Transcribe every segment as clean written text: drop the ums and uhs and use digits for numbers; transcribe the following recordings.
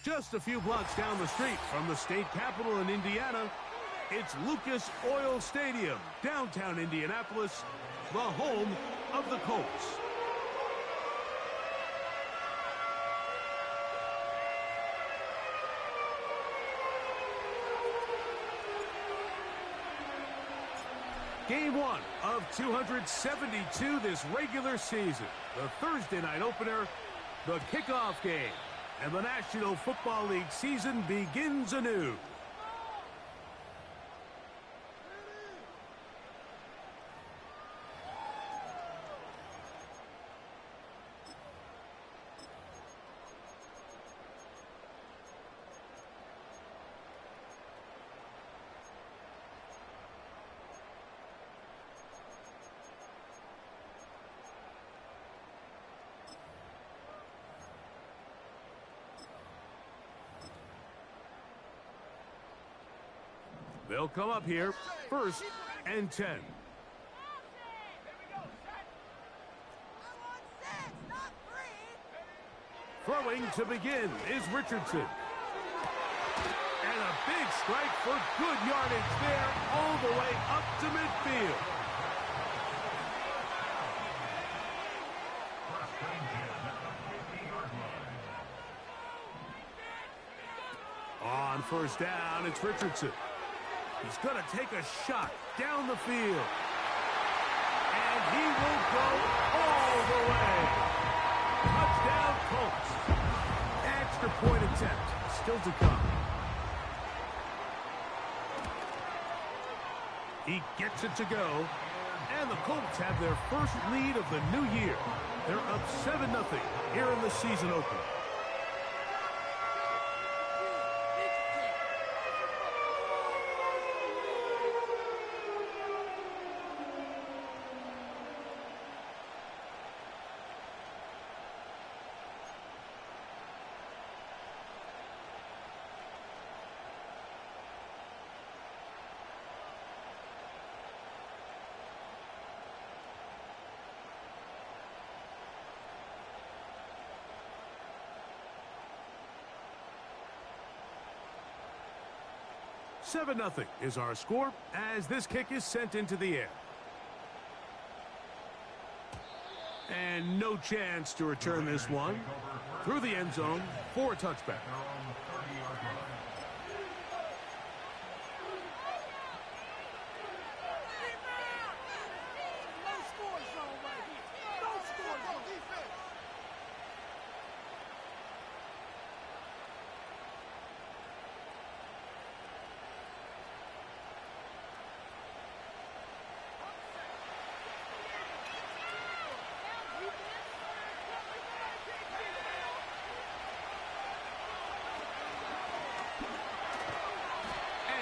Just a few blocks down the street from the state capitol in Indiana, it's Lucas Oil Stadium, downtown Indianapolis, the home of the Colts. Game 1 of 272 this regular season. The Thursday night opener, the kickoff game. And the National Football League season begins anew. They'll come up here, 1st and 10. Throwing to begin is Richardson. And a big strike for good yardage there, all the way up to midfield. On 1st down, it's Richardson. He's going to take a shot down the field. And he will go all the way. Touchdown, Colts. Extra point attempt still to come. He gets it to go. And the Colts have their first lead of the new year. They're up 7-0 here in the season opener. Seven 0 is our score as this kick is sent into the air. And no chance to return this one through the end zone for a touchback.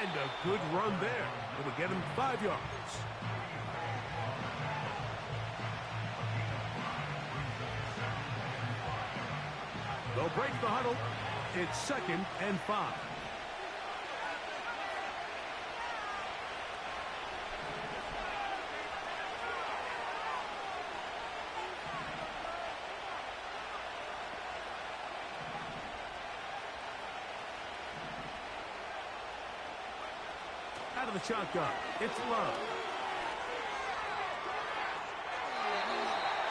And a good run there. It'll get him 5 yards. They'll break the huddle. It's 2nd and 5. Out of the shotgun, it's Love.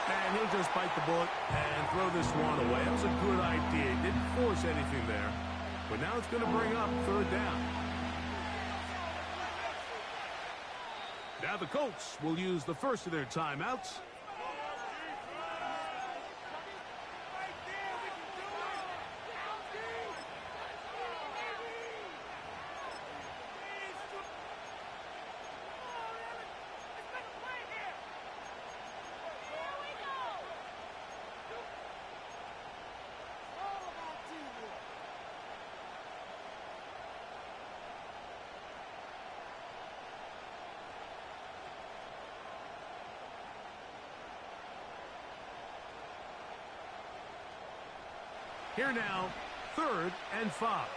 And he'll just bite the bullet and throw this one away. It was a good idea. He didn't force anything there. But now it's going to bring up 3rd down. Now the Colts will use the first of their timeouts. Here now, 3rd and 5.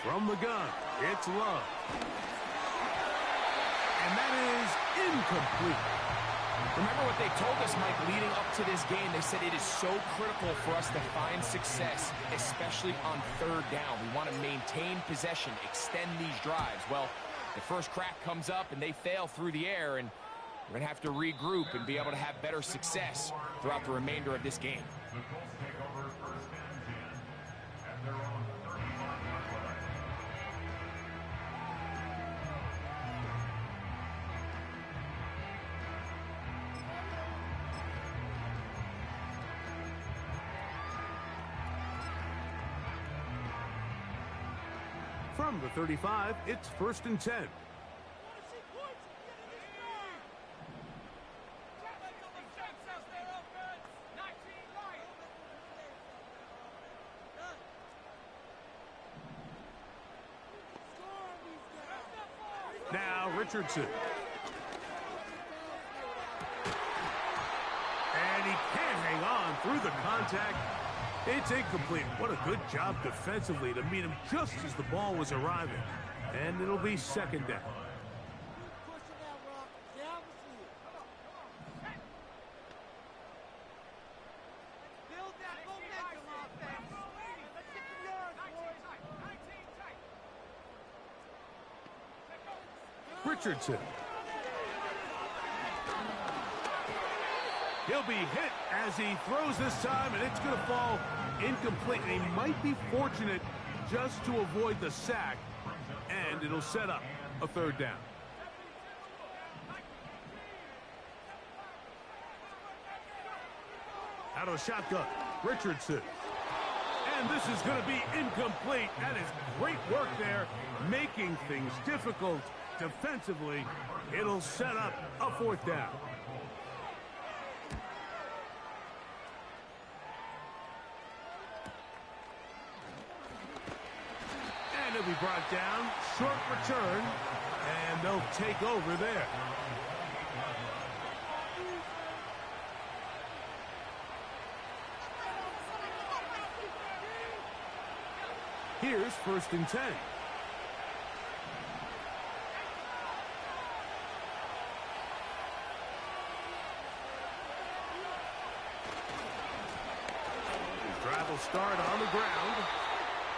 From the gun, It's Love. And that is incomplete. Remember what they told us, Mike, leading up to this game. They said it is so critical for us to find success, especially on third down. We want to maintain possession, extend these drives. Well, the first crack comes up and they fail through the air, and we're going to have to regroup and be able to have better success throughout the remainder of this game. The Colts take over first and 10, and they're on the 35-yard line. From the 35, it's first and 10. Now Richardson. And he can't hang on through the contact. It's incomplete. What a good job defensively to meet him just as the ball was arriving. And it'll be second down. Richardson. He'll be hit as he throws this time, and it's going to fall incomplete. And he might be fortunate just to avoid the sack, and it'll set up a third down. Out of the shotgun, Richardson. And this is going to be incomplete. That is great work there, making things difficult defensively. It'll set up a fourth down. And he'll be brought down. Short return. And they'll take over there. Here's first and 10. Drive will start on the ground.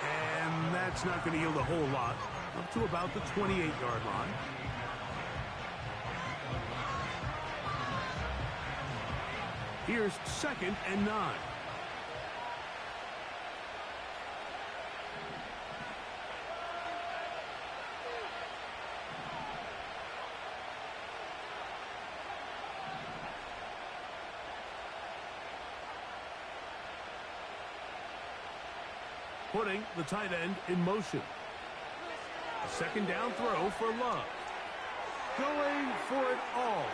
And that's not going to yield a whole lot. Up to about the 28-yard line. Here's second and 9. Putting the tight end in motion. Second down throw for Love. Going for it all.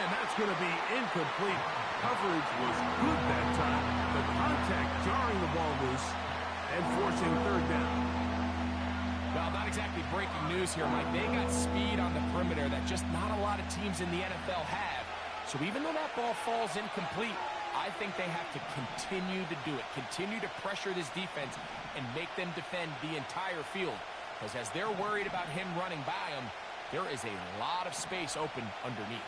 And that's going to be incomplete. Coverage was good that time. The contact jarring the ball loose and forcing third down. Well, not exactly breaking news here, Mike. They got speed on the perimeter that just not a lot of teams in the NFL have. So even though that ball falls incomplete, I think they have to continue to do it, continue to pressure this defense and make them defend the entire field. Because as they're worried about him running by them, there is a lot of space open underneath.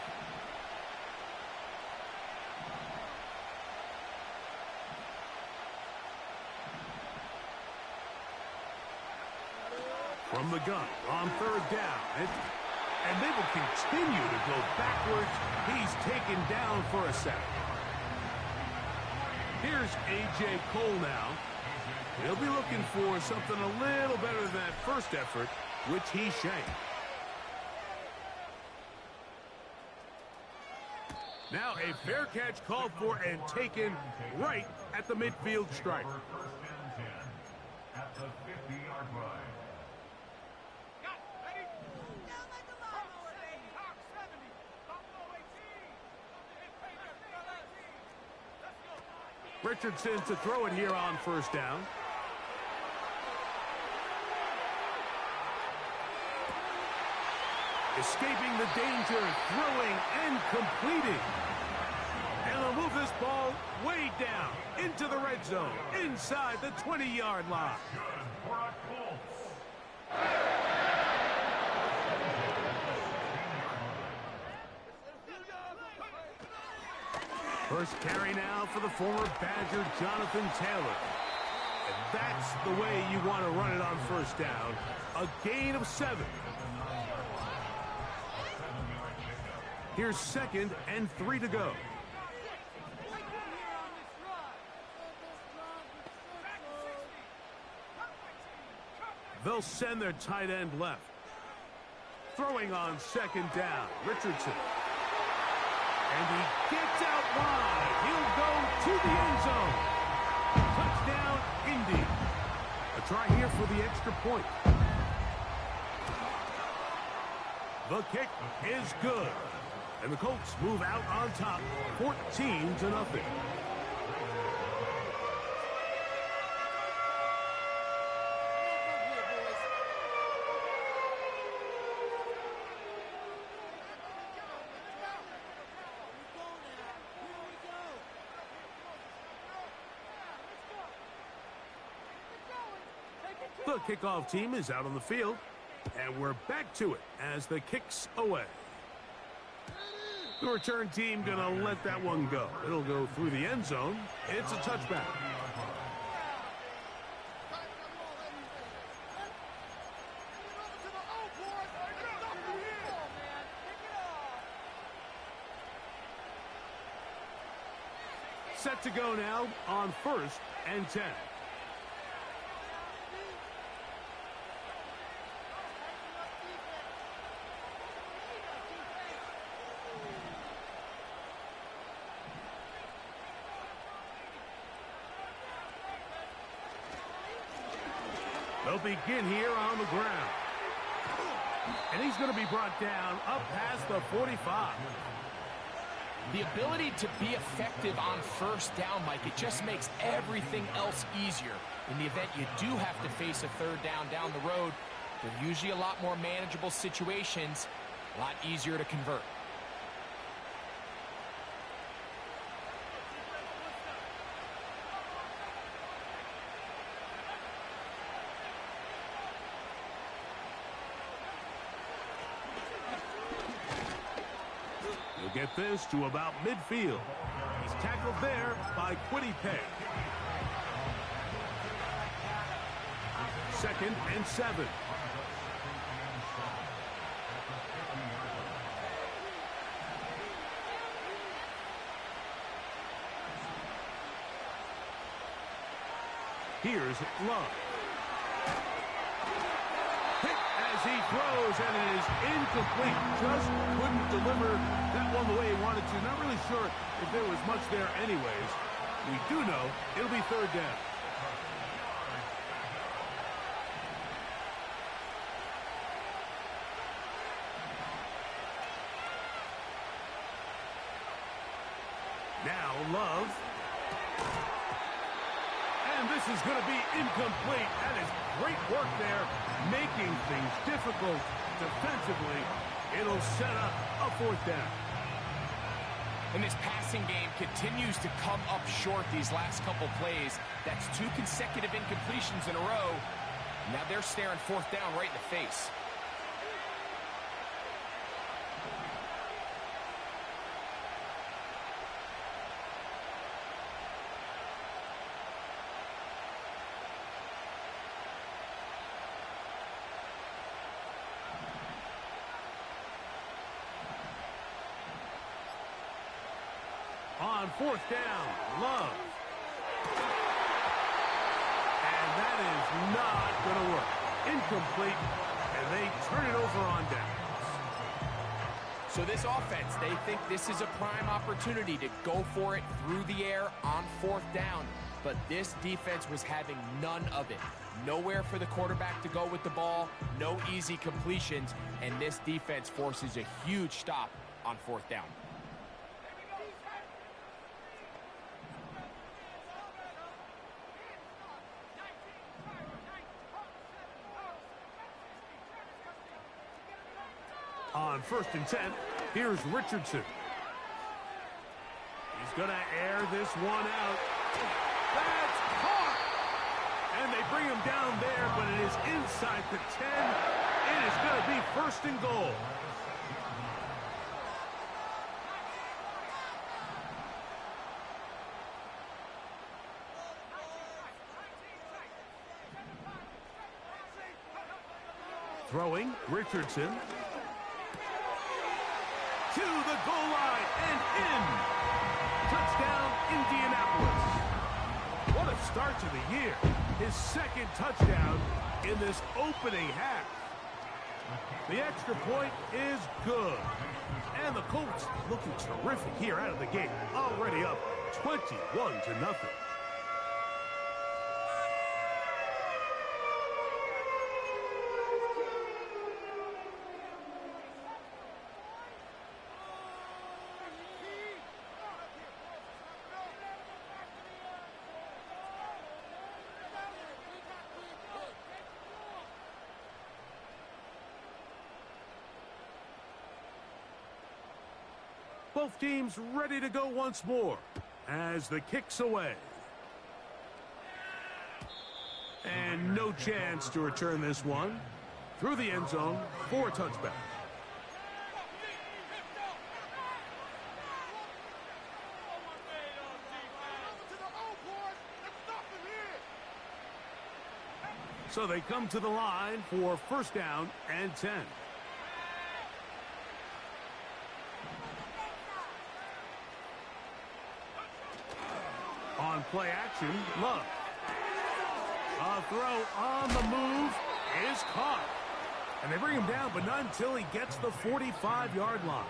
From the gun on third down. And they will continue to go backwards. He's taken down for a sack. Here's A.J. Cole now. He'll be looking for something a little better than that first effort, which he shanked. Now a fair catch called for and taken right at the midfield stripe. First and 10 at the 50-yard line. Richardson to throw it here on first down. Escaping the danger, throwing and completing. And they'll move this ball way down into the red zone, inside the 20-yard line. Good for a Colts. First carry now for the former Badger, Jonathan Taylor. And that's the way you want to run it on first down. A gain of 7. Here's 2nd and 3 to go. They'll send their tight end left. Throwing on 2nd down, Richardson. And he gets out wide. He'll go to the end zone. Touchdown, Indy. A try here for the extra point. The kick is good. And the Colts move out on top, 14-0. The kickoff team is out on the field, and we're back to it as the kick's away. The return team gonna let that one go. It'll go through the end zone. It's a touchback. Set to go now on 1st and 10. They'll begin here on the ground. And he's going to be brought down up past the 45. The ability to be effective on first down, Mike, it just makes everything else easier. In the event you do have to face a 3rd down the road, they're usually a lot more manageable situations, a lot easier to convert. Get this to about midfield. He's tackled there by Quiddy Pay. 2nd and 7. Here's Love. He throws, and it is incomplete. Just couldn't deliver that one the way he wanted to. Not really sure if there was much there anyways. We do know it'll be 3rd down. Now Love. And this is going to be incomplete. That is great work there, making things difficult defensively. It'll set up a 4th down. And this passing game continues to come up short these last couple plays. That's 2 consecutive incompletions in a row. Now they're staring 4th down right in the face. On 4th down, Love. And that is not going to work. Incomplete, and they turn it over on downs. So this offense, they think this is a prime opportunity to go for it through the air on 4th down. But this defense was having none of it. Nowhere for the quarterback to go with the ball, no easy completions, and this defense forces a huge stop on 4th down. On 1st and 10, here's Richardson. He's going to air this one out. That's caught! And they bring him down there, but it is inside the 10. It is going to be 1st and goal. Throwing, Richardson. To the goal line and in. Touchdown, Indianapolis. What a start to the year. His second touchdown in this opening half. The extra point is good. And the Colts looking terrific here out of the gate. Already up 21-0. Both teams ready to go once more as the kick's away. And no chance to return this one. Through the end zone for a touchback. So they come to the line for first down and 10. On play action, Love. A throw on the move is caught. And they bring him down, but not until he gets the 45-yard line.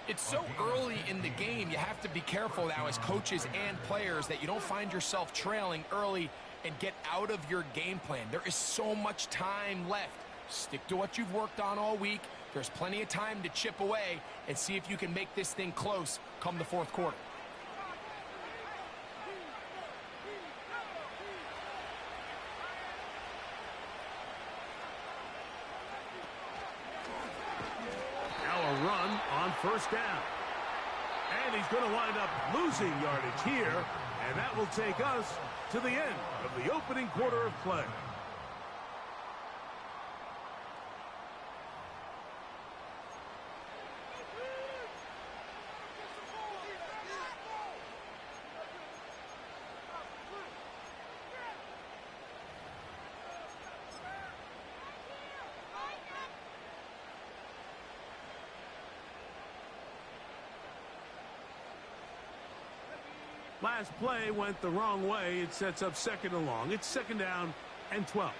It's so early in the game, you have to be careful now as coaches and players that you don't find yourself trailing early and get out of your game plan. There is so much time left. Stick to what you've worked on all week. There's plenty of time to chip away and see if you can make this thing close come the fourth quarter. Run on first down. And he's going to wind up losing yardage here, and that will take us to the end of the opening quarter of play. Last play went the wrong way. It sets up second and long. It's second down and 12.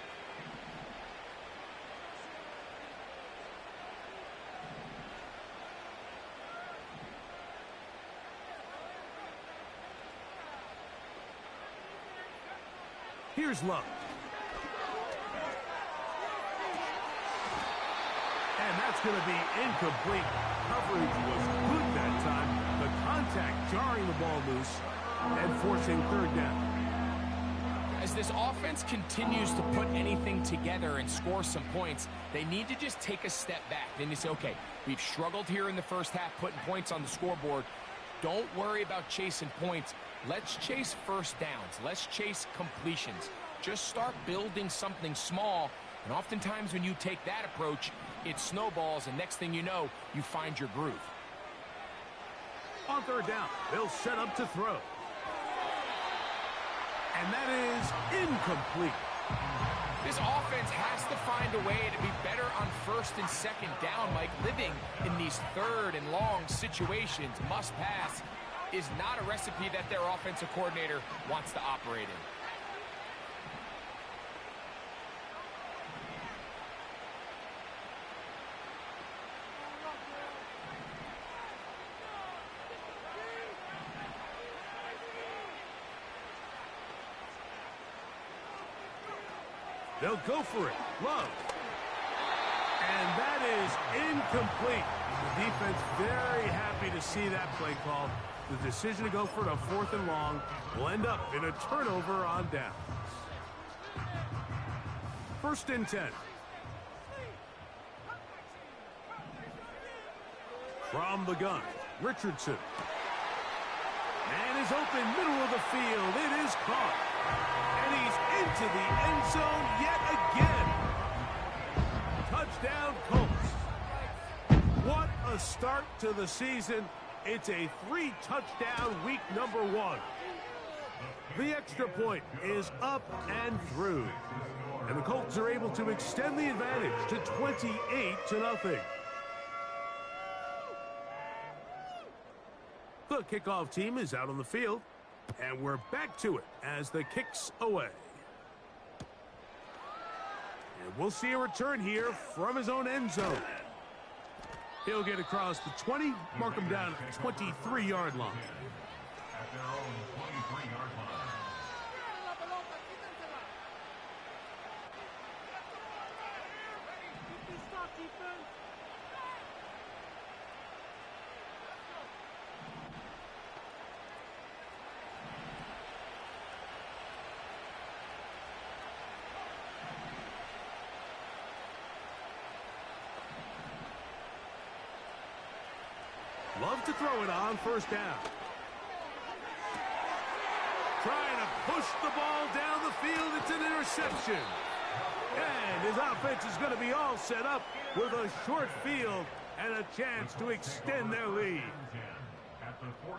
Here's Love. And that's going to be incomplete. Coverage was good that time. The contact jarring the ball loose and forcing third down. As this offense continues to put anything together and score some points, they need to just take a step back. Then you say, okay, we've struggled here in the first half putting points on the scoreboard. Don't worry about chasing points. Let's chase first downs. Let's chase completions. Just start building something small. And oftentimes when you take that approach, it snowballs, and next thing you know, you find your groove. On third down, they'll set up to throw. And that is incomplete. This offense has to find a way to be better on first and second down, Mike. Living in these third and long situations, must pass, is not a recipe that their offensive coordinator wants to operate in. They'll go for it. Love. And that is incomplete. The defense very happy to see that play call. The decision to go for it on fourth and long will end up in a turnover on downs. First and 10. From the gun, Richardson. Man is open, middle of the field. It is caught. And he's into the end zone yet again. Touchdown, Colts. What a start to the season. It's a 3-touchdown week number 1. The extra point is up and through. And the Colts are able to extend the advantage to 28-0. The kickoff team is out on the field, and we're back to it as the kick's away. And we'll see a return here from his own end zone. He'll get across the 20, mark him down at the 23-yard line. At their own 23-yard line. Love to throw it on first down. Trying to push the ball down the field. It's an interception. And his offense is going to be all set up with a short field and a chance to extend their lead.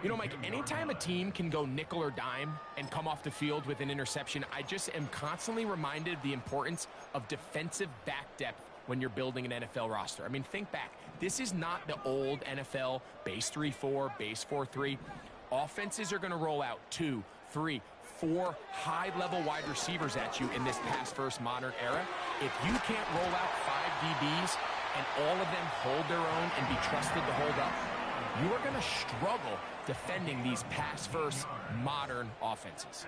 You know, Mike, anytime a team can go nickel or dime and come off the field with an interception, I just am constantly reminded of the importance of defensive back depth when you're building an NFL roster. I mean, think back. This is not the old NFL base 3-4, base 4-3. Offenses are going to roll out 2, 3, 4 high-level wide receivers at you in this pass-first modern era. If you can't roll out 5 DBs and all of them hold their own and be trusted to hold up, you are going to struggle defending these pass-first modern offenses.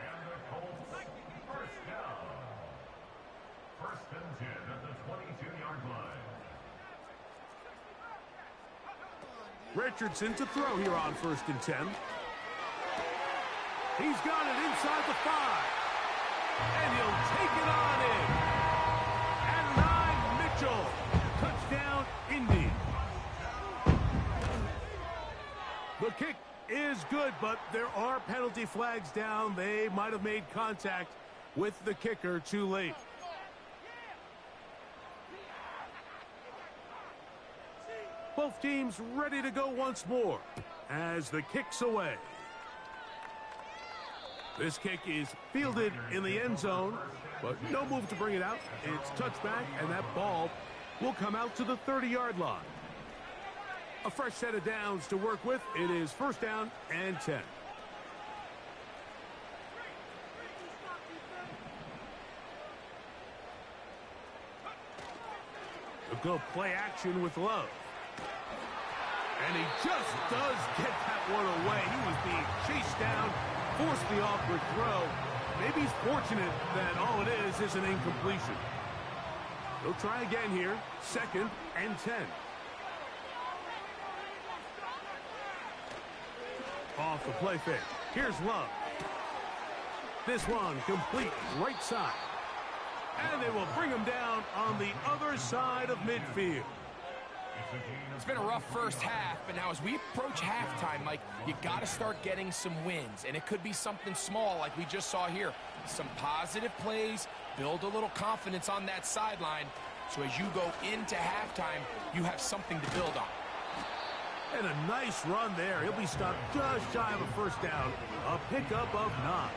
First and 10 at the 22-yard line. Richardson to throw here on first and 10. He's got it inside the 5. And he'll take it on in. And 9, Mitchell. Touchdown, Indy. The kick is good, but there are penalty flags down. They might have made contact with the kicker too late. Both teams ready to go once more as the kick's away. This kick is fielded in the end zone, but no move to bring it out. It's touchback, and that ball will come out to the 30-yard line. A fresh set of downs to work with. It is first down and 10. A good play action with Love. And he just does get that one away. He was being chased down, forced the awkward throw. Maybe he's fortunate that all it is an incompletion. He'll try again here. Second and 10. Off the play fake. Here's Love. This one complete right side. And they will bring him down on the other side of midfield. It's been a rough first half, but now as we approach halftime, Mike, you got to start getting some wins. And it could be something small like we just saw here. Some positive plays, build a little confidence on that sideline. So as you go into halftime, you have something to build on. And a nice run there. He'll be stopped just shy of a first down. A pickup of 9.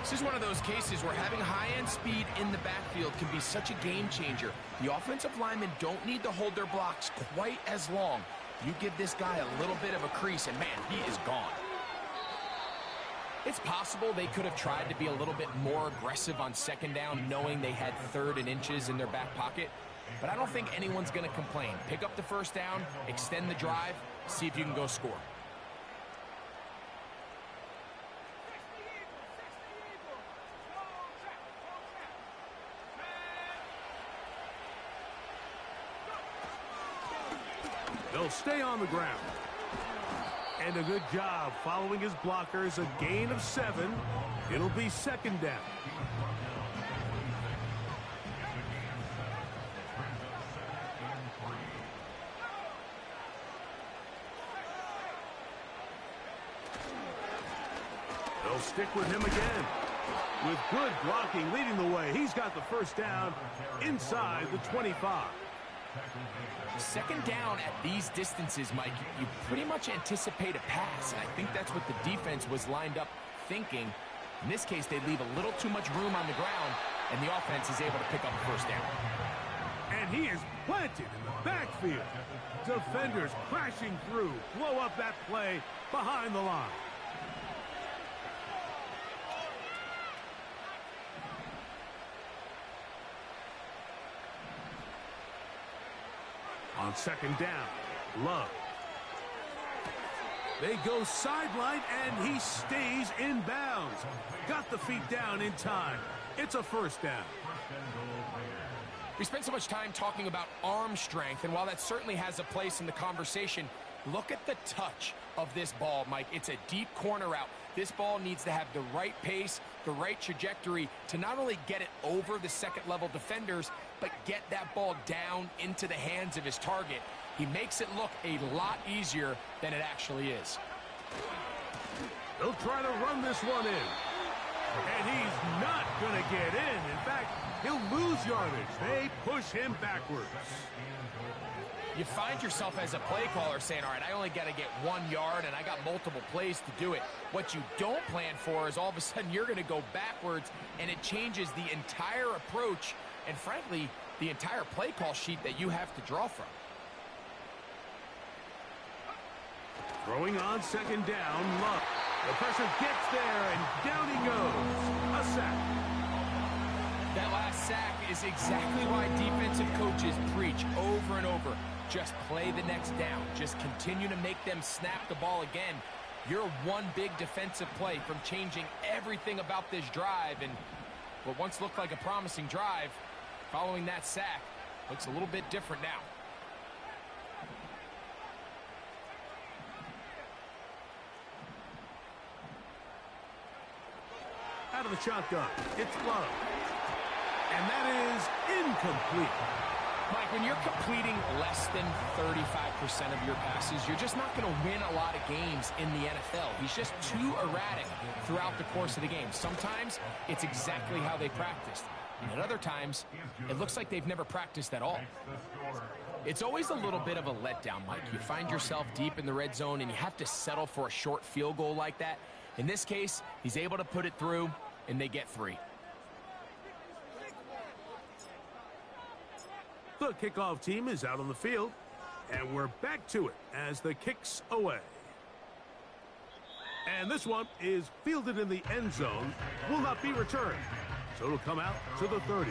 This is one of those cases where having high-end speed in the backfield can be such a game changer. The offensive linemen don't need to hold their blocks quite as long. You give this guy a little bit of a crease, and man, he is gone. It's possible they could have tried to be a little bit more aggressive on second down, knowing they had 3rd and inches in their back pocket. But I don't think anyone's going to complain. Pick up the first down, extend the drive, see if you can go score. They'll stay on the ground. And a good job following his blockers. A gain of 7. It'll be second down. They'll stick with him again. With good blocking leading the way. He's got the first down inside the 25. Second down at these distances, Mike, you pretty much anticipate a pass, and I think that's what the defense was lined up thinking. In this case, they leave a little too much room on the ground, and the offense is able to pick up a first down. And he is planted in the backfield. Defenders crashing through, blow up that play behind the line. On second down, Love. They go sideline, and he stays in bounds. Got the feet down in time. It's a first down. We spent so much time talking about arm strength, and while that certainly has a place in the conversation, look at the touch of this ball, Mike. It's a deep corner route. This ball needs to have the right pace, the right trajectory to not only get it over the second-level defenders, but get that ball down into the hands of his target. He makes it look a lot easier than it actually is. They'll try to run this one in. And he's not going to get in. In fact, he'll lose yardage. They push him backwards. You find yourself as a play caller saying, all right, I only got to get 1 yard and I got multiple plays to do it. What you don't plan for is all of a sudden you're going to go backwards, and it changes the entire approach and, frankly, the entire play call sheet that you have to draw from. Throwing on second down, Love. The pressure gets there, and down he goes. A sack. That last sack is exactly why defensive coaches preach over and over. Just play the next down. Just continue to make them snap the ball again. You're one big defensive play from changing everything about this drive, and what once looked like a promising drive, following that sack, looks a little bit different now. Out of the shotgun, it's Love. And that is incomplete. Mike, when you're completing less than 35% of your passes, you're just not going to win a lot of games in the NFL. He's just too erratic throughout the course of the game. Sometimes it's exactly how they practiced. And at other times, it looks like they've never practiced at all. It's always a little bit of a letdown, Mike. You find yourself deep in the red zone, and you have to settle for a short field goal like that. In this case, he's able to put it through, and they get 3. The kickoff team is out on the field, and we're back to it as the kick's away. And this one is fielded in the end zone, will not be returned. So it'll come out to the 30.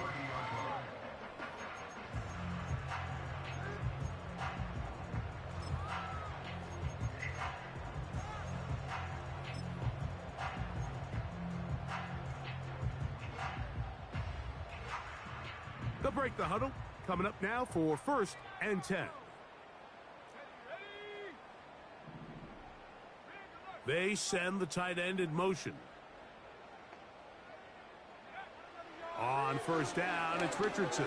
They'll break the huddle. Coming up now for 1st and 10. They send the tight end in motion. On 1st down, it's Richardson.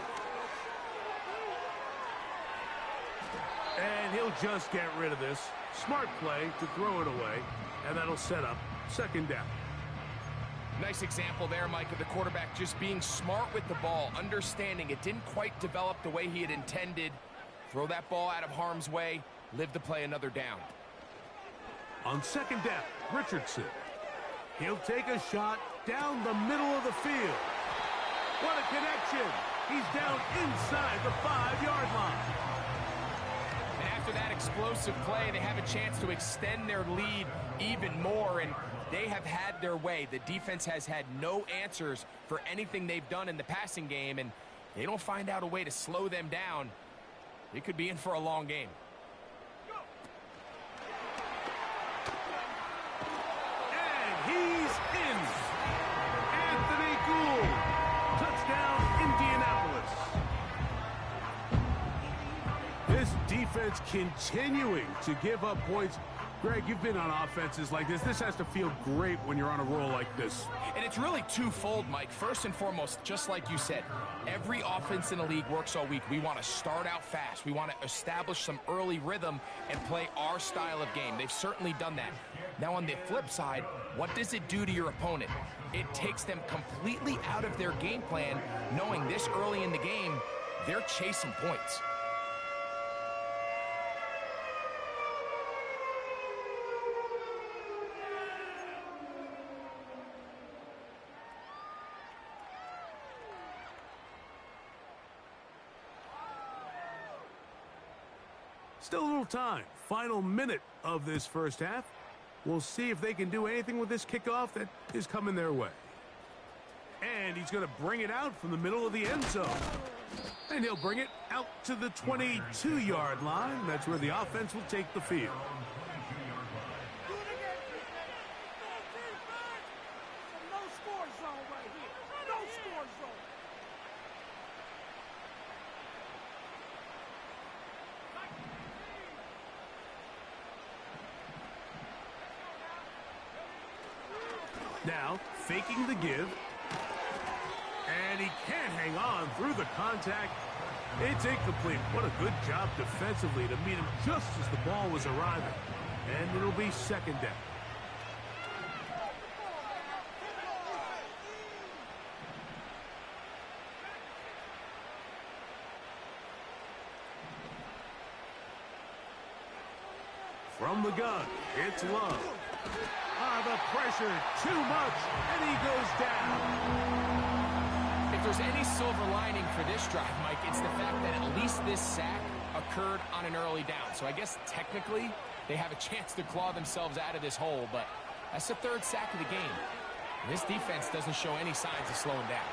And he'll just get rid of this. Smart play to throw it away, and that'll set up 2nd down. Nice example there, Mike, of the quarterback just being smart with the ball, understanding it didn't quite develop the way he had intended. Throw that ball out of harm's way, live to play another down. On 2nd down, Richardson. He'll take a shot down the middle of the field. What a connection. He's down inside the 5-yard line. And after that explosive play, they have a chance to extend their lead even more, and they have had their way. The defense has had no answers for anything they've done in the passing game, and they don't find out a way to slow them down. They could be in for a long game. And he's in. Anthony Gould. Touchdown, Indianapolis. This defense continuing to give up points. Greg, you've been on offenses like this. This has to feel great when you're on a roll like this. And it's really twofold, Mike. First and foremost, just like you said, every offense in the league works all week. We want to start out fast. We want to establish some early rhythm and play our style of game. They've certainly done that. Now, on the flip side, what does it do to your opponent? It takes them completely out of their game plan, knowing this early in the game, they're chasing points. Still a little time. Final minute of this first half. We'll see if they can do anything with this kickoff that is coming their way. And he's going to bring it out from the middle of the end zone. And he'll bring it out to the 22-yard line. That's where the offense will take the field. Now, faking the give. And he can't hang on through the contact. It's incomplete. What a good job defensively to meet him just as the ball was arriving. And it'll be second down. From the gun, it's Love. The pressure, too much, and he goes down. If there's any silver lining for this drive, Mike, it's the fact that at least this sack occurred on an early down. So I guess technically they have a chance to claw themselves out of this hole, but that's the third sack of the game. This defense doesn't show any signs of slowing down.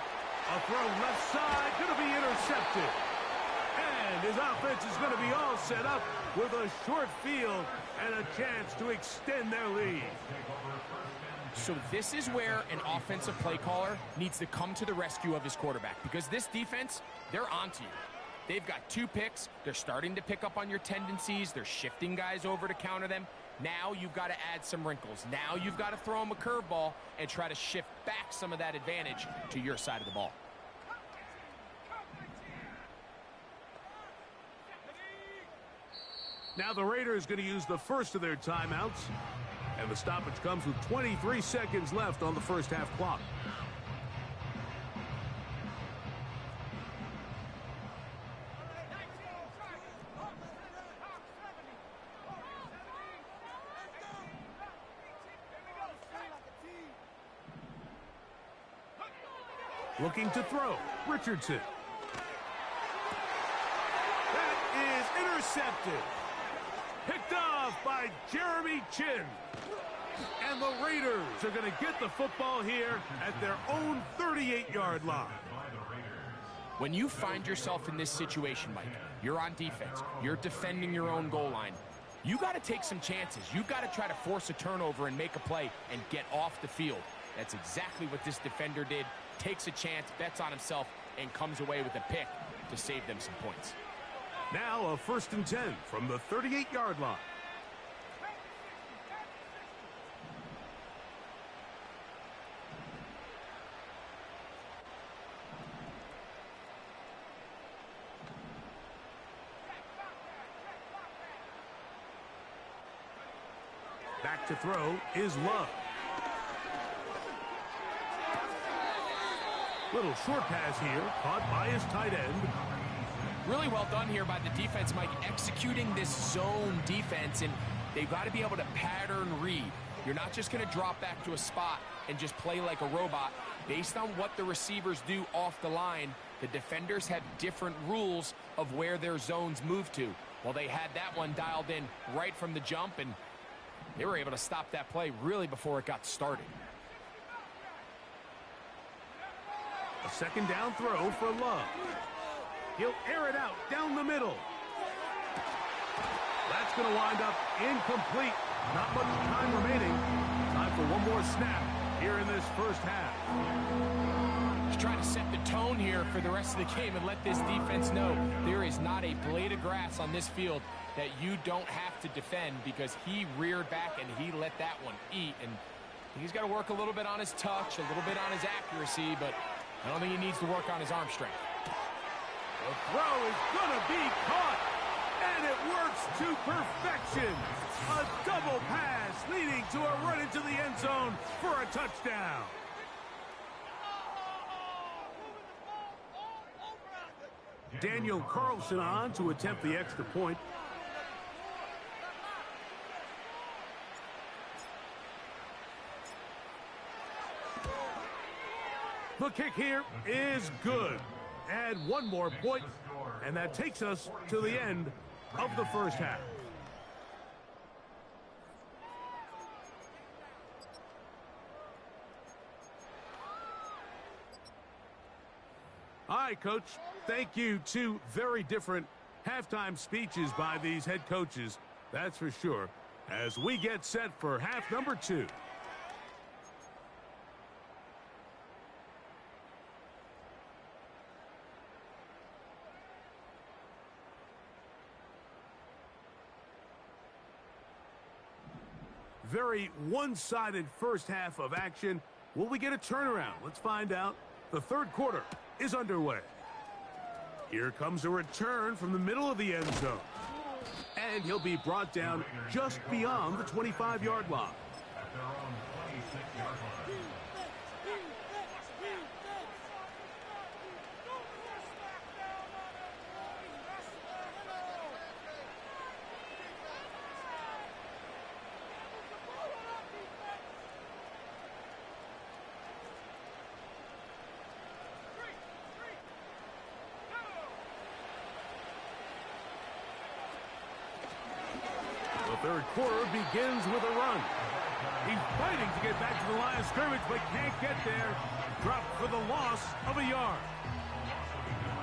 A throw left side, going to be intercepted. And his offense is going to be all set up with a short field and a chance to extend their lead. So this is where an offensive play caller needs to come to the rescue of his quarterback, because this defense, they're onto you. They've got 2 picks. They're starting to pick up on your tendencies. They're shifting guys over to counter them. Now you've got to add some wrinkles. Now you've got to throw them a curveball and try to shift back some of that advantage to your side of the ball. Now the Raiders going to use the first of their timeouts. And the stoppage comes with 23 seconds left on the first half clock. Looking to throw, Richardson. That is intercepted. Picked off by Jeremy Chin. And the Raiders are going to get the football here at their own 38-yard line. When you find yourself in this situation, Mike, you're on defense, you're defending your own goal line, you got to take some chances. You got to try to force a turnover and make a play and get off the field. That's exactly what this defender did. Takes a chance, bets on himself, and comes away with a pick to save them some points. Now a 1st and 10 from the 38-yard line. Back to throw is Love. Little short pass here, caught by his tight end. Really well done here by the defense, Mike, executing this zone defense, and they've got to be able to pattern read. You're not just going to drop back to a spot and just play like a robot. Based on what the receivers do off the line, the defenders have different rules of where their zones move to. Well, they had that one dialed in right from the jump, and they were able to stop that play really before it got started. A 2nd down throw for Love. He'll air it out down the middle. That's going to wind up incomplete. Not much time remaining. Time for one more snap here in this first half. He's trying to set the tone here for the rest of the game and let this defense know there is not a blade of grass on this field that you don't have to defend, because he reared back and he let that one eat. And he's got to work a little bit on his touch, a little bit on his accuracy, but I don't think he needs to work on his arm strength. The throw is going to be caught, and it works to perfection. A double pass leading to a run into the end zone for a touchdown. Daniel Carlson on to attempt the extra point. The kick here is good. Add one more point, and that takes us to the end of the first half. All right, Coach. Thank you. Two very different halftime speeches by these head coaches. That's for sure. As we get set for half number 2. Very one-sided first half of action. Will we get a turnaround? Let's find out. The third quarter is underway. Here comes a return from the middle of the end zone. And he'll be brought down just beyond the 25-yard line. At their own 26-yard line. The third quarter begins with a run. He's fighting to get back to the line of scrimmage, but can't get there. Dropped for the loss of a yard.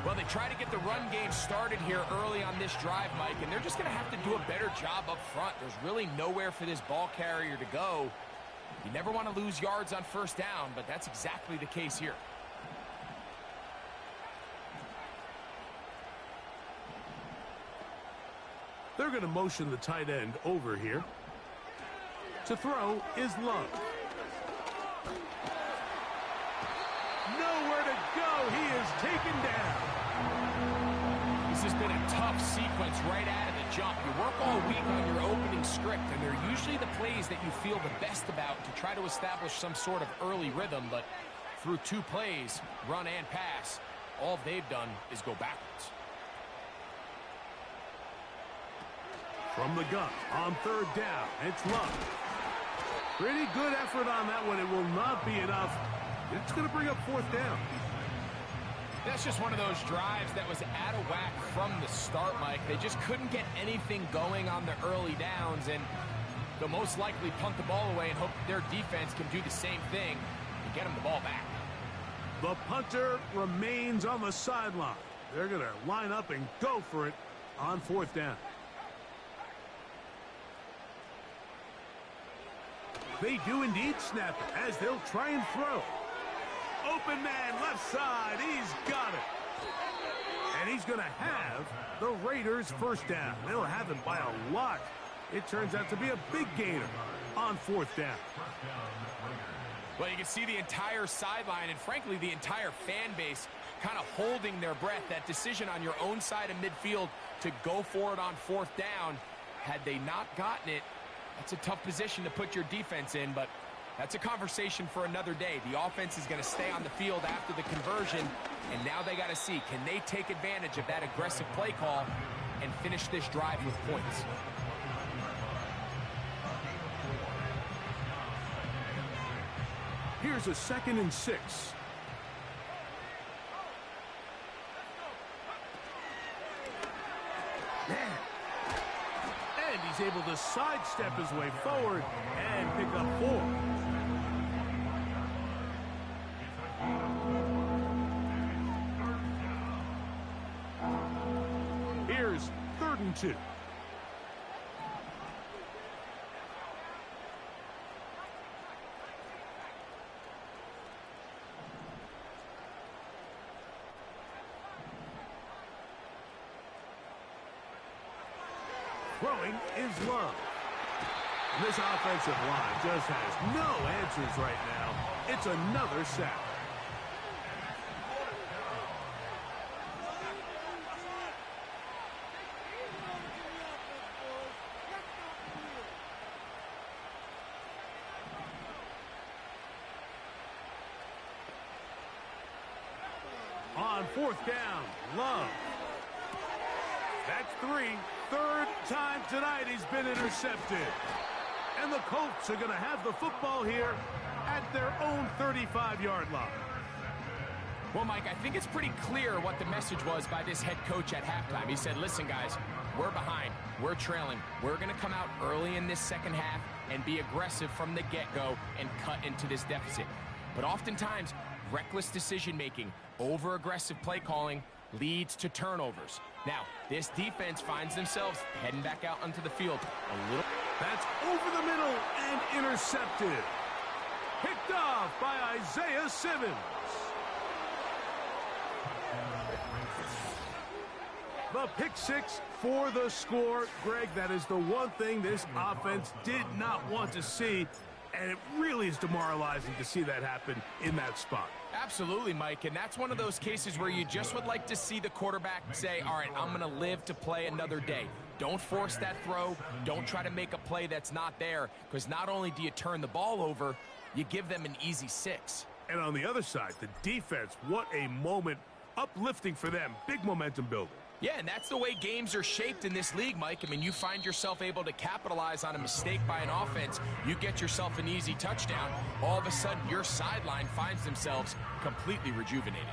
Well, they try to get the run game started here early on this drive, Mike, and they're just going to have to do a better job up front. There's really nowhere for this ball carrier to go. You never want to lose yards on first down, but that's exactly the case here. They're going to motion the tight end over here. To throw is Love. Nowhere to go. He is taken down. This has been a tough sequence right out of the jump. You work all week on your opening script, and they're usually the plays that you feel the best about to try to establish some sort of early rhythm, but through 2 plays, run and pass, all they've done is go backwards. From the gun on third down, it's Love. Pretty good effort on that one. It will not be enough. It's going to bring up fourth down. That's just one of those drives that was out of whack from the start, Mike. They just couldn't get anything going on the early downs, and they'll most likely punt the ball away and hope their defense can do the same thing and get them the ball back. The punter remains on the sideline. They're going to line up and go for it on fourth down. They do indeed snap it as they'll try and throw. Open man, left side. He's got it. And he's going to have the Raiders first down. They'll have it by a lot. It turns out to be a big gainer on fourth down. Well, you can see the entire sideline and, frankly, the entire fan base kind of holding their breath. That decision on your own side of midfield to go for it on fourth down, had they not gotten it, that's a tough position to put your defense in, but that's a conversation for another day. The offense is going to stay on the field after the conversion, and now they got to see, can they take advantage of that aggressive play call and finish this drive with points? Here's a 2nd and 6. And he's able to sidestep his way forward and pick up 4. Here's 3rd and 2. Throwing is Love. This offensive line just has no answers right now. It's another sack. On fourth down, Love. That's 3. 3rd time tonight he's been intercepted. And the Colts are going to have the football here at their own 35-yard line. Well, Mike, I think it's pretty clear what the message was by this head coach at halftime. He said, listen, guys, we're behind, we're trailing. We're going to come out early in this second half and be aggressive from the get-go and cut into this deficit. But oftentimes, reckless decision-making, over-aggressive play calling leads to turnovers. Now, this defense finds themselves heading back out onto the field a little. That's over the middle and intercepted. Picked off by Isaiah Simmons. The pick six for the score. Greg, that is the one thing this offense did not want to see, and it really is demoralizing to see that happen in that spot. Absolutely, Mike, and that's one of those cases where you just would like to see the quarterback say, all right, I'm going to live to play another day. Don't force that throw. Don't try to make a play that's not there, because not only do you turn the ball over, you give them an easy 6. And on the other side, the defense, what a moment, uplifting for them, big momentum builder. Yeah, and that's the way games are shaped in this league, Mike. I mean, you find yourself able to capitalize on a mistake by an offense. You get yourself an easy touchdown. All of a sudden, your sideline finds themselves completely rejuvenated.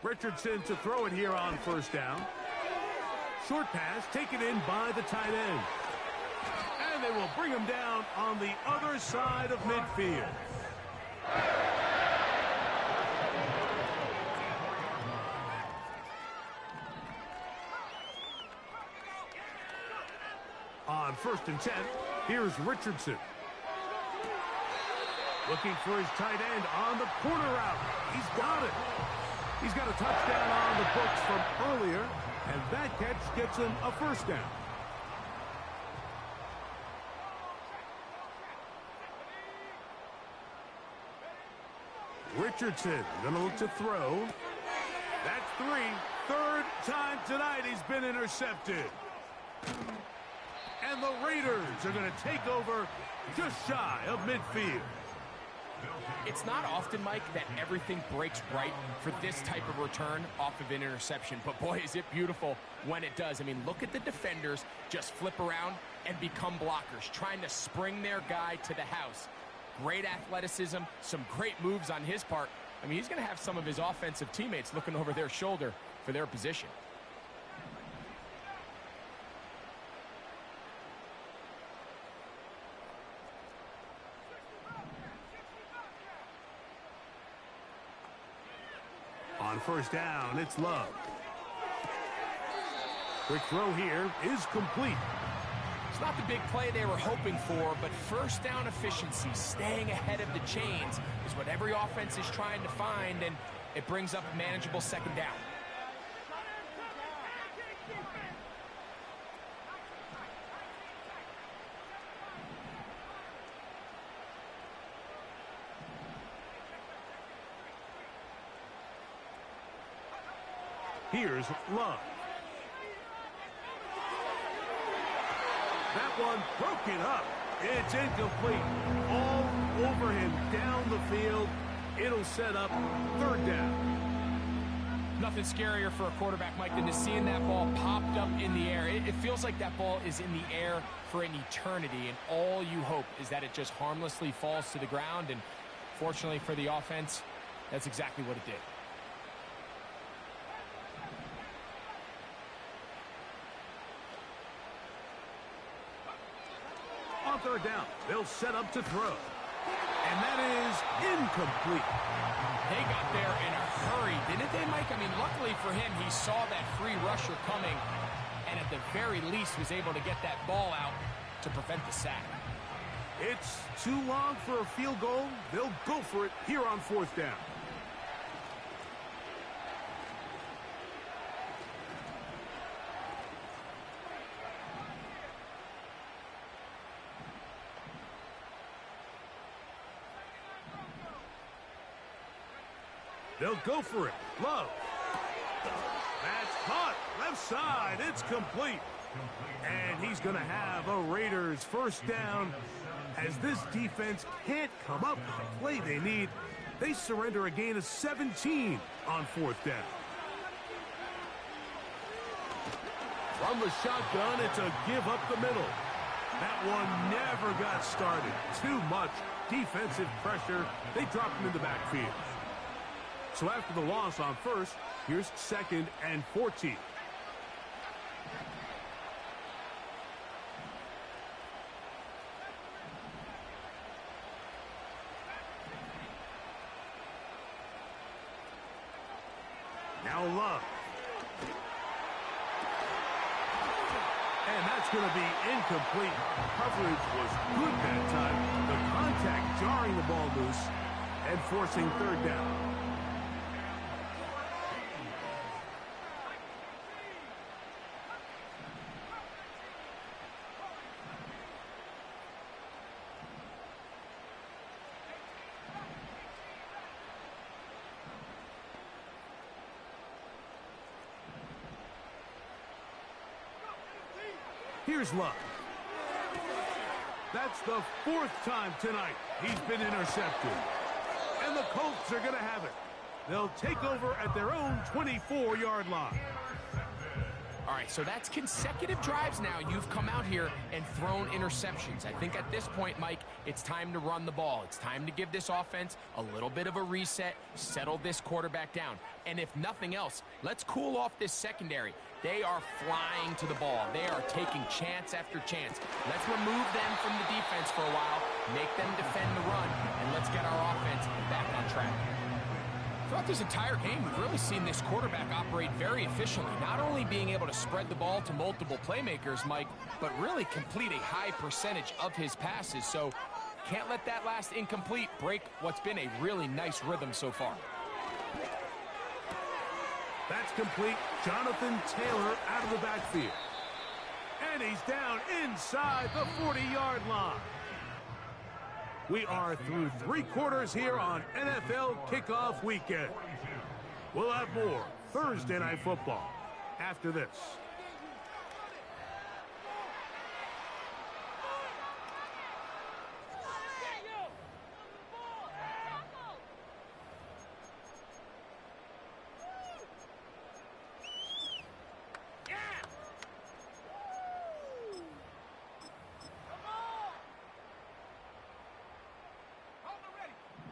Richardson to throw it here on first down. Short pass taken in by the tight end. And they will bring him down on the other side of midfield. On 1st and 10, here's Richardson. Looking for his tight end on the corner route. He's got it. He's got a touchdown on the books from earlier, and that catch gets him a first down. Richardson gonna look to throw. That's 3. Third time tonight he's been intercepted. And the Raiders are gonna take over just shy of midfield. It's not often, Mike, that everything breaks right for this type of return off of an interception. But, boy, is it beautiful when it does. I mean, look at the defenders just flip around and become blockers, trying to spring their guy to the house. Great athleticism, some great moves on his part. I mean, he's going to have some of his offensive teammates looking over their shoulder for their position. On first down, it's Love. Quick throw here is complete. It's not the big play they were hoping for, but first down efficiency, staying ahead of the chains, is what every offense is trying to find, and it brings up a manageable second down. Here's Love. That one broken up. It's incomplete. All over him down the field. It'll set up third down. Nothing scarier for a quarterback, Mike, than to seeing that ball popped up in the air. It feels like that ball is in the air for an eternity, and all you hope is that it just harmlessly falls to the ground, and fortunately for the offense, that's exactly what it did. On third down, they'll set up to throw. And that is incomplete. They got there in a hurry, didn't they, Mike? I mean, luckily for him, he saw that free rusher coming, and at the very least was able to get that ball out to prevent the sack. It's too long for a field goal. They'll go for it here on fourth down. They'll go for it. Love. That's caught. Left side. It's complete. And he's going to have a Raiders first down. As this defense can't come up with the play they need, they surrender a gain of 17 on fourth down. From the shotgun, it's a give up the middle. That one never got started. Too much defensive pressure. They dropped him in the backfield. So after the loss on first, here's 2nd and 14. Now Love. And that's going to be incomplete. Coverage was good that time. The contact jarring the ball loose and forcing 3rd down. Here's Love. That's the 4th time tonight he's been intercepted. And the Colts are going to have it. They'll take over at their own 24-yard line. All right, so that's consecutive drives now. You've come out here and thrown interceptions. I think at this point, Mike, it's time to run the ball. It's time to give this offense a little bit of a reset, settle this quarterback down. And if nothing else, let's cool off this secondary. They are flying to the ball. They are taking chance after chance. Let's remove them from the defense for a while, make them defend the run, and let's get our offense back on track. Throughout this entire game, we've really seen this quarterback operate very efficiently, not only being able to spread the ball to multiple playmakers, Mike, but really complete a high percentage of his passes. So can't let that last incomplete break what's been a really nice rhythm so far. That's complete. Jonathan Taylor out of the backfield. And he's down inside the 40-yard line. We are through 3 quarters here on NFL Kickoff Weekend. We'll have more Thursday Night Football after this.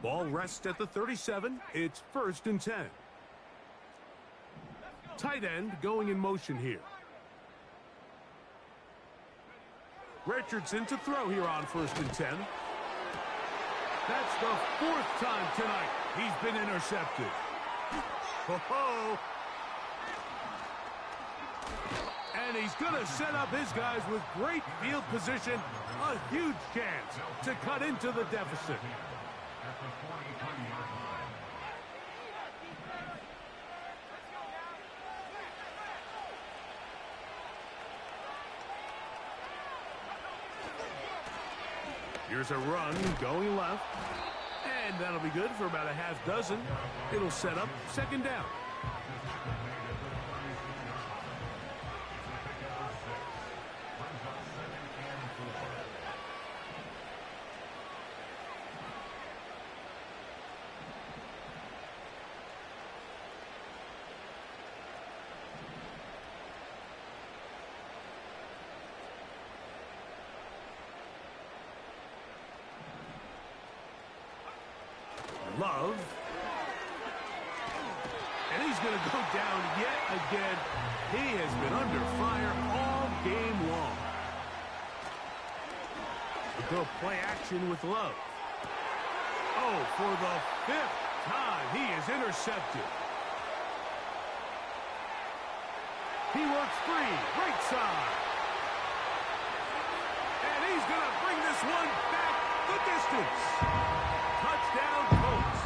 Ball rests at the 37. It's 1st and 10. Tight end going in motion here. Richardson to throw here on 1st and 10. That's the 4th time tonight he's been intercepted. Ho-ho! And he's going to set up his guys with great field position. A huge chance to cut into the deficit. At the 43-yard line. Here's a run going left. And that'll be good for about a half dozen. It'll set up 2nd down. Love. And he's going to go down yet again. He has been under fire all game long. We go play action with Love. Oh, for the 5th time, he is intercepted. He works free, right side. And he's going to bring this one back the distance. Touchdown, Colts.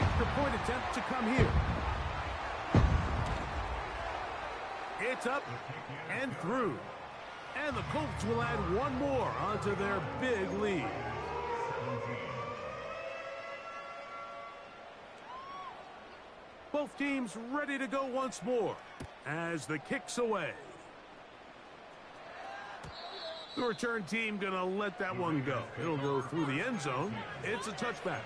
Extra point attempt to come here. It's up and through. And the Colts will add one more onto their big lead. Both teams ready to go once more as the kick's away. The return team going to let that one go. It'll go through the end zone. It's a touchback.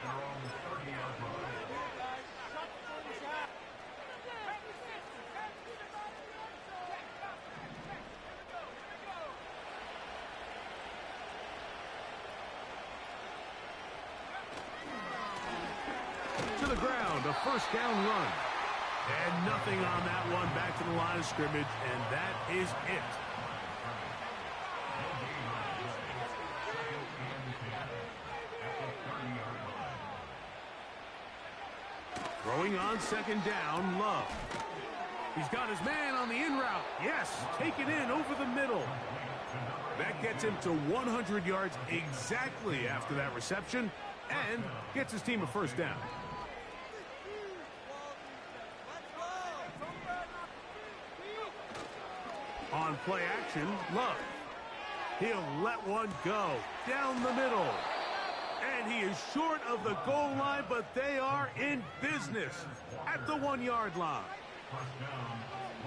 on the first down run. And nothing on that one, back to the line of scrimmage, and that is it. Throwing on second down, Love. He's got his man on the in route. Yes, take it in over the middle. That gets him to 100 yards exactly after that reception and gets his team a first down. On play action, Love. He'll let one go down the middle. And he is short of the goal line, but they are in business at the 1-yard line.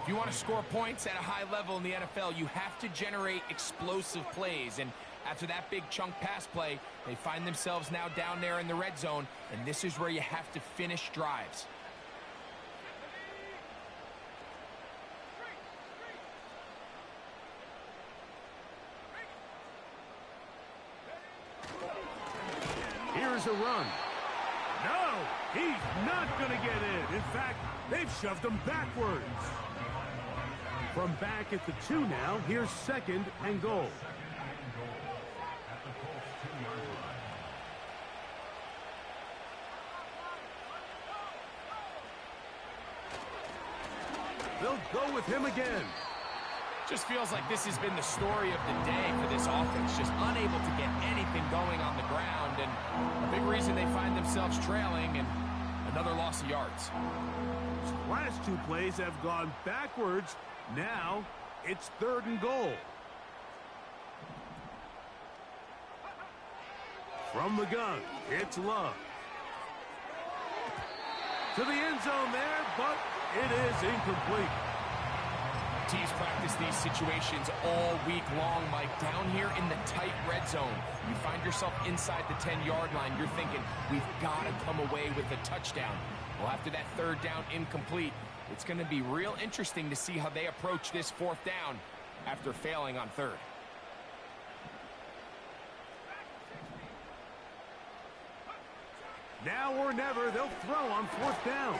If you want to score points at a high level in the NFL, you have to generate explosive plays. And after that big chunk pass play, they find themselves now down there in the red zone, and this is where you have to finish drives. Here's a run. No, he's not going to get in. In fact, they've shoved him backwards. From back at the 2 now, here's second and goal. They'll go with him again. Just feels like this has been the story of the day for this offense. Just unable to get anything going on the ground. And a big reason they find themselves trailing and another loss of yards. These last 2 plays have gone backwards. Now it's third and goal. From the gun, it's Love. To the end zone there, but it is incomplete. Teams practice these situations all week long, Mike. Down here in the tight red zone, you find yourself inside the 10-yard line. You're thinking, we've got to come away with a touchdown. Well, after that third down incomplete, it's going to be real interesting to see how they approach this fourth down after failing on third. Now or never, they'll throw on fourth down.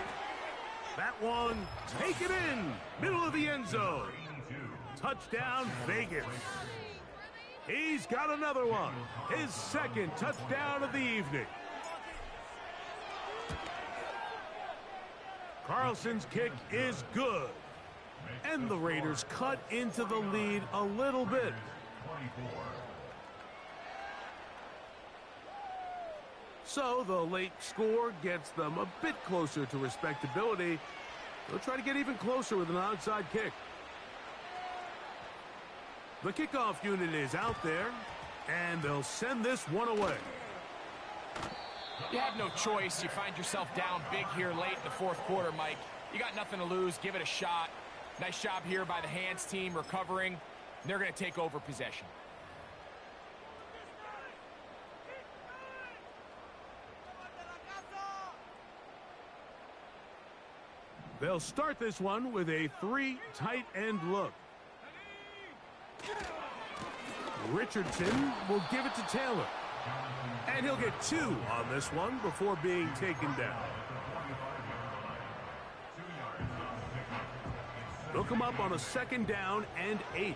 That one, take it in, middle of the end zone. Touchdown, Vegas. He's got another one, his second touchdown of the evening. Carlson's kick is good. And the Raiders cut into the lead a little bit. So the late score gets them a bit closer to respectability. They'll try to get even closer with an onside kick. The kickoff unit is out there, and they'll send this one away. You have no choice. You find yourself down big here late in the fourth quarter, Mike. You got nothing to lose. Give it a shot. Nice job here by the hands team recovering. They're going to take over possession. They'll start this one with a 3 tight end look. Richardson will give it to Taylor. And he'll get 2 on this one before being taken down. They'll come up on a second down and 8.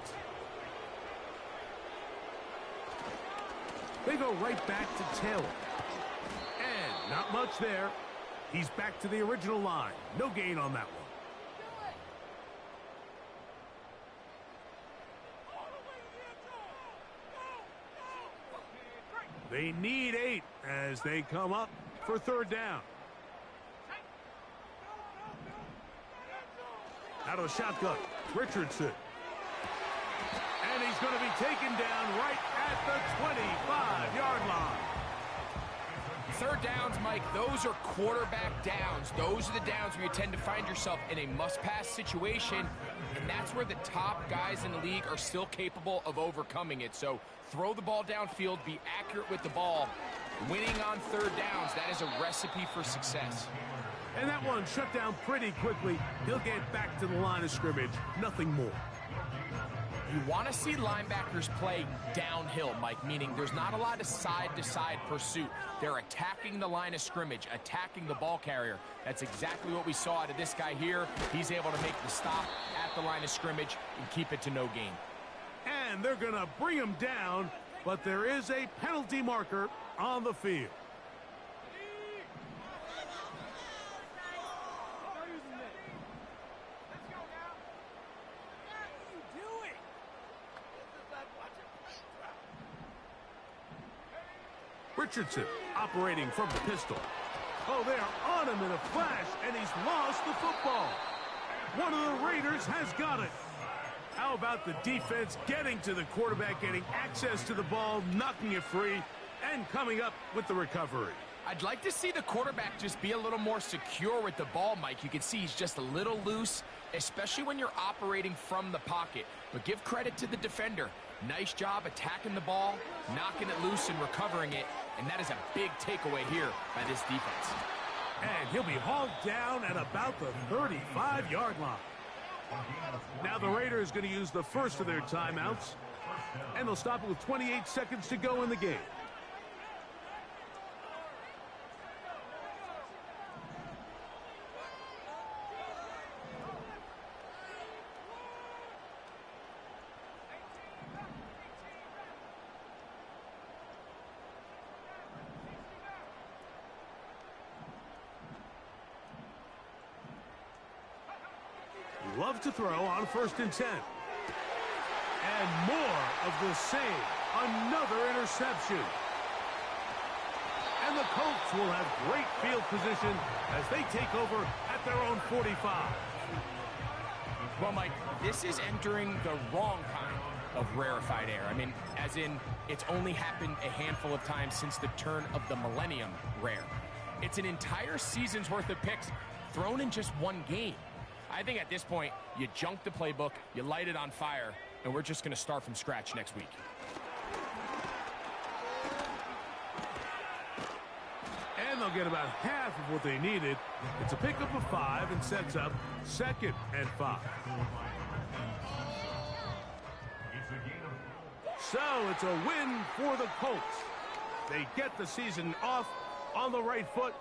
They go right back to Taylor. And not much there. He's back to the original line. No gain on that one. They need 8 as they come up for third down. Out of the shotgun, Richardson. And he's going to be taken down right at the 25-yard line. Third downs, Mike, those are quarterback downs. Those are the downs where you tend to find yourself in a must-pass situation, and that's where the top guys in the league are still capable of overcoming it. So throw the ball downfield, be accurate with the ball. Winning on third downs, that is a recipe for success. And that one shut down pretty quickly. He'll get back to the line of scrimmage. Nothing more. You want to see linebackers play downhill, Mike, meaning there's not a lot of side-to-side pursuit. They're attacking the line of scrimmage, attacking the ball carrier. That's exactly what we saw out of this guy here. He's able to make the stop at the line of scrimmage and keep it to no gain. And they're going to bring him down, but there is a penalty marker on the field. Richardson operating from the pistol. Oh, they are on him in a flash, and he's lost the football. One of the Raiders has got it. How about the defense getting to the quarterback, getting access to the ball, knocking it free, and coming up with the recovery? I'd like to see the quarterback just be a little more secure with the ball, Mike. You can see he's just a little loose, especially when you're operating from the pocket. But give credit to the defender. Nice job attacking the ball, knocking it loose and recovering it. And that is a big takeaway here by this defense. And he'll be hauled down at about the 35-yard line. Now the Raiders going to use the first of their timeouts, and they'll stop it with 28 seconds to go in the game. Love to throw on 1st and 10. And more of the same. Another interception. And the Colts will have great field position as they take over at their own 45. Well, Mike, this is entering the wrong kind of rarefied air. I mean, as in, it's only happened a handful of times since the turn of the millennium rare. It's an entire season's worth of picks thrown in just one game. I think at this point, you junk the playbook, you light it on fire, and we're just going to start from scratch next week. And they'll get about half of what they needed. It's a pickup of 5 and sets up 2nd and 5. So it's a win for the Colts. They get the season off on the right foot.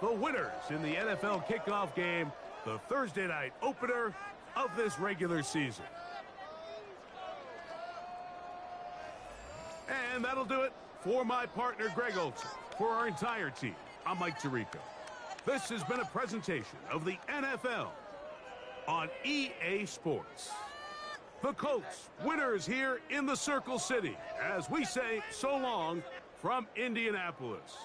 The winners in the NFL kickoff game, the Thursday night opener of this regular season. And that'll do it for my partner, Greg Olson. For our entire team, I'm Mike Tirico. This has been a presentation of the NFL on EA Sports. The Colts, winners here in the Circle City, as we say so long from Indianapolis.